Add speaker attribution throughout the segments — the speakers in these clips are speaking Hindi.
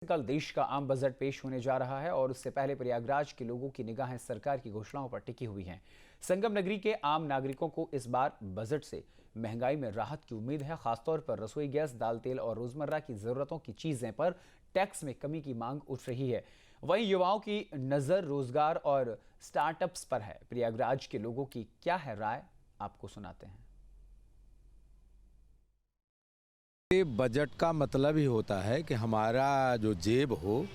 Speaker 1: कल देश का आम बजट पेश होने जा रहा है और उससे पहले प्रयागराज के लोगों की निगाहें सरकार की घोषणाओं पर टिकी हुई हैं। संगम नगरी के आम नागरिकों को इस बार बजट से महंगाई में राहत की उम्मीद है। खासतौर पर रसोई गैस, दाल, तेल और रोजमर्रा की जरूरतों की चीजें पर टैक्स में कमी की मांग उठ रही है। वहीं युवाओं की नजर रोजगार और स्टार्टअप्स पर है। प्रयागराज के लोगों की क्या है राय, आपको सुनाते हैं।
Speaker 2: बजट का मतलब ही होता है कि हमारा जो जेब हो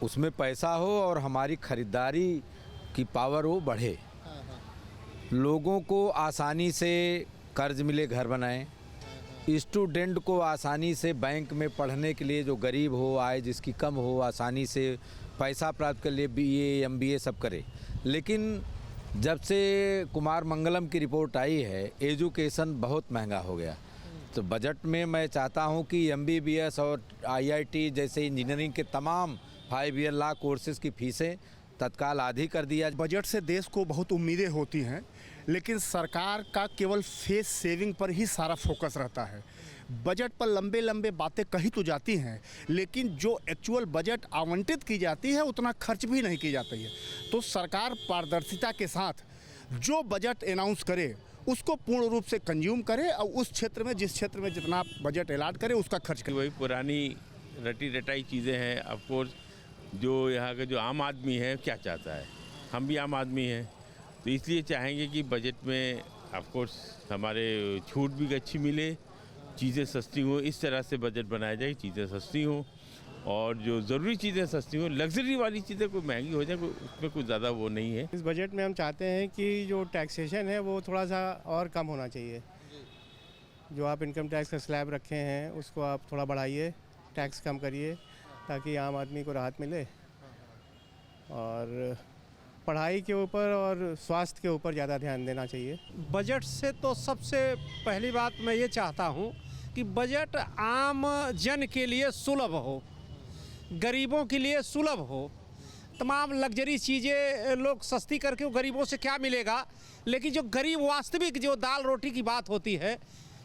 Speaker 2: उसमें पैसा हो और हमारी खरीदारी की पावर वो बढ़े, लोगों को आसानी से कर्ज मिले, घर बनाएं, स्टूडेंट को आसानी से बैंक में पढ़ने के लिए, जो गरीब हो, आय जिसकी कम हो, आसानी से पैसा प्राप्त कर लिए, बीए एमबीए सब करे। लेकिन जब से कुमार मंगलम की रिपोर्ट आई है, एजुकेशन बहुत महंगा हो गया। तो बजट में मैं चाहता हूं कि एमबीबीएस और आईआईटी जैसे इंजीनियरिंग के तमाम 5 ईयर लॉ कोर्सेज की फीसें तत्काल आधी कर दिया।
Speaker 3: बजट से देश को बहुत उम्मीदें होती हैं, लेकिन सरकार का केवल फेस सेविंग पर ही सारा फोकस रहता है। बजट पर लंबे लंबे बातें कही तो जाती हैं, लेकिन जो एक्चुअल बजट आवंटित की जाती है उतना खर्च भी नहीं की जाती है। तो सरकार पारदर्शिता के साथ जो बजट अनाउंस करे उसको पूर्ण रूप से कंज्यूम करे और उस क्षेत्र में, जिस क्षेत्र में जितना बजट अलॉट करे उसका खर्च करे।
Speaker 4: वही पुरानी रटी रटाई चीज़ें हैं। ऑफ कोर्स जो यहाँ का जो आम आदमी है क्या चाहता है, हम भी आम आदमी हैं, तो इसलिए चाहेंगे कि बजट में ऑफ कोर्स हमारे छूट भी अच्छी मिले, चीज़ें सस्ती हो। इस तरह से बजट बनाया जाए, चीज़ें सस्ती हों और जो ज़रूरी चीज़ें सस्ती हों। लग्जरी वाली चीज़ें कोई महंगी हो जाए, उसमें कुछ ज़्यादा वो नहीं है।
Speaker 5: इस बजट में हम चाहते हैं कि जो टैक्सेशन है वो थोड़ा सा और कम होना चाहिए। जो आप इनकम टैक्स का स्लैब रखे हैं उसको आप थोड़ा बढ़ाइए, टैक्स कम करिए ताकि आम आदमी को राहत मिले। और पढ़ाई के ऊपर और स्वास्थ्य के ऊपर ज़्यादा ध्यान देना चाहिए।
Speaker 6: बजट से तो सबसे पहली बात मैं ये चाहता हूँ कि बजट आम जन के लिए सुलभ हो, गरीबों के लिए सुलभ हो। तमाम लग्जरी चीज़ें लोग सस्ती करके गरीबों से क्या मिलेगा, लेकिन जो गरीब वास्तविक जो दाल रोटी की बात होती है,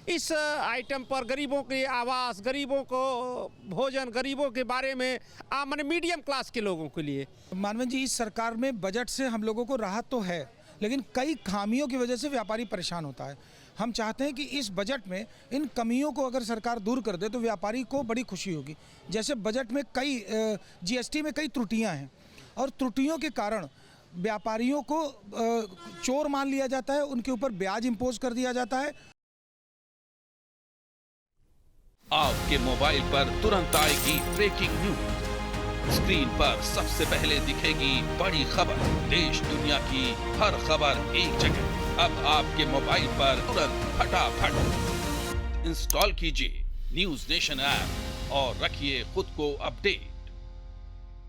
Speaker 6: इस आइटम पर गरीबों के आवास, गरीबों को भोजन, गरीबों के बारे में माने मीडियम क्लास के लोगों के लिए।
Speaker 7: मानवेंद्र जी, इस सरकार में बजट से हम लोगों को राहत तो है, लेकिन कई खामियों की वजह से व्यापारी परेशान होता है। हम चाहते हैं कि इस बजट में इन कमियों को अगर सरकार दूर कर दे तो व्यापारी को बड़ी खुशी होगी। जैसे बजट में कई जीएसटी में कई त्रुटियां हैं और त्रुटियों के कारण व्यापारियों को चोर मान लिया जाता है, उनके ऊपर ब्याज इंपोज कर दिया जाता है।
Speaker 8: आपके मोबाइल पर तुरंत आएगी ब्रेकिंग न्यूज। स्क्रीन पर सबसे पहले दिखेगी बड़ी खबर, देश दुनिया की हर खबर एक जगह। अब आपके मोबाइल पर तुरंत फटाफट इंस्टॉल कीजिए न्यूज़ नेशन ऐप और रखिए खुद को अपडेट।